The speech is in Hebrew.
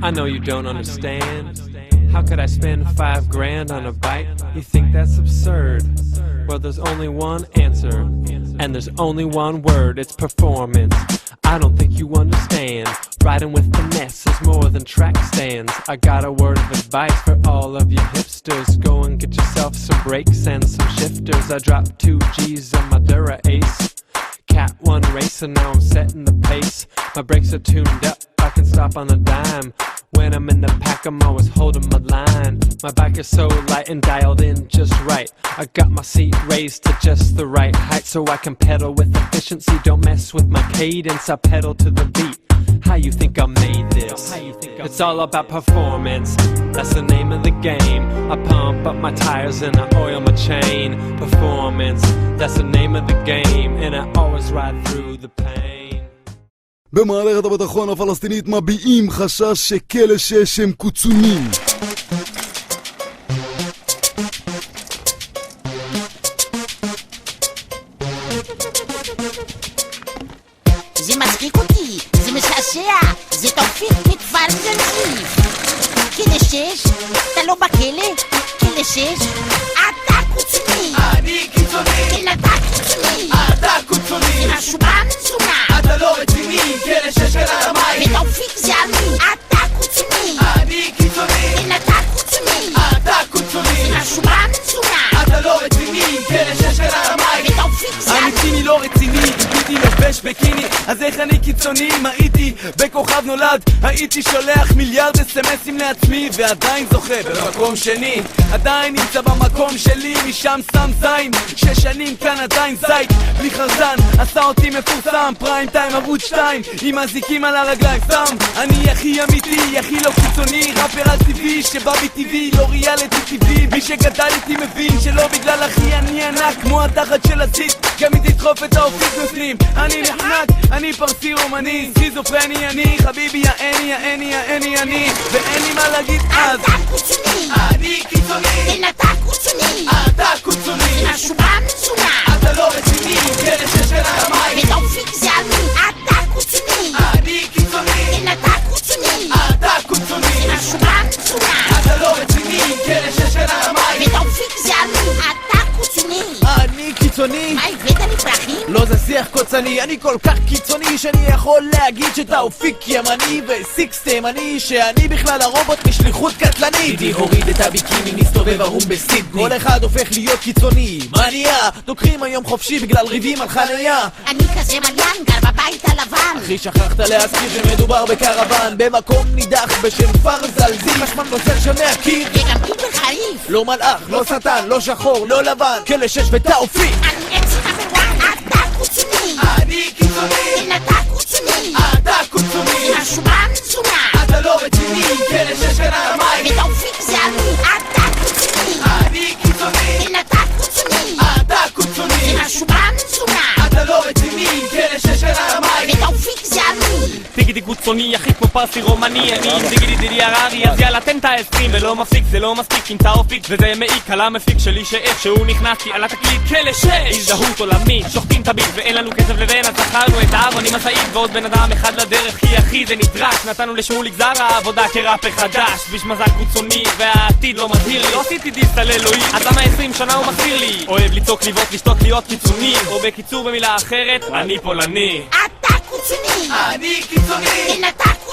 I know you don't understand. How could I spend $5,000 on a bike? You think that's absurd? Well, there's only one answer, and there's only one word. It's performance. I don't think you understand. Riding with finesse is more than track stands. I got a word of advice for all of you hipsters. Go and get yourself some brakes and some shifters. I dropped 2 G's on my Dura Ace. Cat 1 racer, now I'm setting the pace. My brakes are tuned up, I can stop on a dime. When I'm in the pack, I'm always holding my line. My bike is so light and dialed in just right. I got my seat raised to just the right height, so I can pedal with efficiency. Don't mess with my cadence, I pedal to the beat. How you think I made this? It's all about performance. That's the name of the game. I pump up my tires and I oil my chain. Performance. That's the name of the game. And I always ride through the pain. במערכת הביטחון הפלסטינית מביעים חשש שכלא 6 הם קוצונים. זה מצחיק אותי, זה משעשע, זה תופיק מכפר גנזיף. כלא 6, אתה לא בכלא? כלא 6, אתה קוצוני. אני קיצוני. כן, אתה קוצוני. אתה קוצוני. זה משהו במצונה. אתה לא רציני, כלא 6 על הרמיים. ותופיק זה אני, אתה קוצוני. אני קיצוני. כן, אתה קוצוני. אתה קוצוני. זה משהו במצונה. אתה לא רציני, כלא 6 על הרמיים. ותופיק זה אני ציני לא רציני, הייתי לובש בקיני. אז איך אני קיצוני? אם הייתי בכוכב נולד, הייתי שולח מיליארד אס-אמסים לעצמי, ועדיין זוכה במקום שני. עדיין נמצא במקום שלי, משם שם זין. 6 שנים כאן עדיין זית בלי חרזן, עשה אותי מפורסם. פריים טיים ערוץ 2 עם הזיקים על הרגליים. סתם אני הכי אמיתי, הכי לא קיצוני. ראפר על טבעי שבא בטבעי, לא ריאליטי טבעי. מי שגדל איתי מבין שלא בגלל אחי אני ענק כמו התחת של הציט, גם אם תדחוף את האופיק נוסעים. אני נחנק, אני פרסי רומני, סכיזופרני אני, חביבי יעני יעני יעני אני, ואין לי מה להגיד אז. אתה קוצוני. אני קיצוני. כן, אתה קוצוני. אתה קוצוני. זה משהו במצונה. אתה לא רציני, כלא 6 על הרמיים. ותופיק זה אני, אתה קוצוני. אני קיצוני. כן, אתה קוצוני. אתה קוצוני. זה משהו במצונה. אתה לא רציני, כלא 6 על הרמיים. ותופיק זה אני, אתה קוצוני. אני קיצוני. מה הבאת לי פרחים? לא זה שיח קוצני, אני כל כך קיצוני שאני יכול להגיד שתאופיק ימני וסיקס תימני, שאני בכלל הרובוט משליחות קטלנית. דידי הוריד את הביקיני, מסתובב ערום בסידני. כל אחד הופך להיות קיצוני, מניה. תוקחים היום חופשי בגלל ריבים על חניה. אני כזה מליין, גר בבית הלבן. אחי שכחת להזכיר שמדובר בקרבן במקום נידח בשם כפר זלזיל. חשמל נוצר שם מהקיר, וגם איבר חריף. לא מלאך, לא שטן, לא שחור, לא לבן, כלא 6 ותאופיק. אני אצל חברה, אתה קוצוני. אני קיצוני. כן, אתה קוצוני. אתה קוצוני. זה משהו במצונה. אתה לא רציני, כלא 6 על הרמיים. ותופיק זה אני, אתה קוצוני. אני קיצוני. כן, אתה קוצוני. אתה קוצוני. זה משהו במצונה. אתה לא רציני, כלא 6 על הרמיים. ותופיק זה אני. דיגידי קוצוני, הכי כמו פרסי רומני. אני עם דיגידי דידי הררי, אז יאללה תן את ה-20 ולא מפסיק, זה לא מספיק עם תאופיק. וזה מעיק על המפיק שלי שאיך שהוא נכנסתי על התקליט כלא 6. הזדהות עולמית, שוחטים את הביט ואין לנו כסף לבן, אז זכרנו את האב, אני משאית ועוד בן אדם אחד לדרך, כי אחי זה נדרש. נתנו לשמוליק זר העבודה כראפר חדש, ביש מזל קוצוני והעתיד לא מזהיר לי. לא עשיתי דיס על אלוהים, אז למה 20 שנה הוא מחזיר לי? אוהב לצעוק, לבעוט, לשתות, להיות קיצוני, או בקיצור במילה אחרת, אני פולני. אתה קוצוני. אני קיצוני. כן, אתה קוצוני.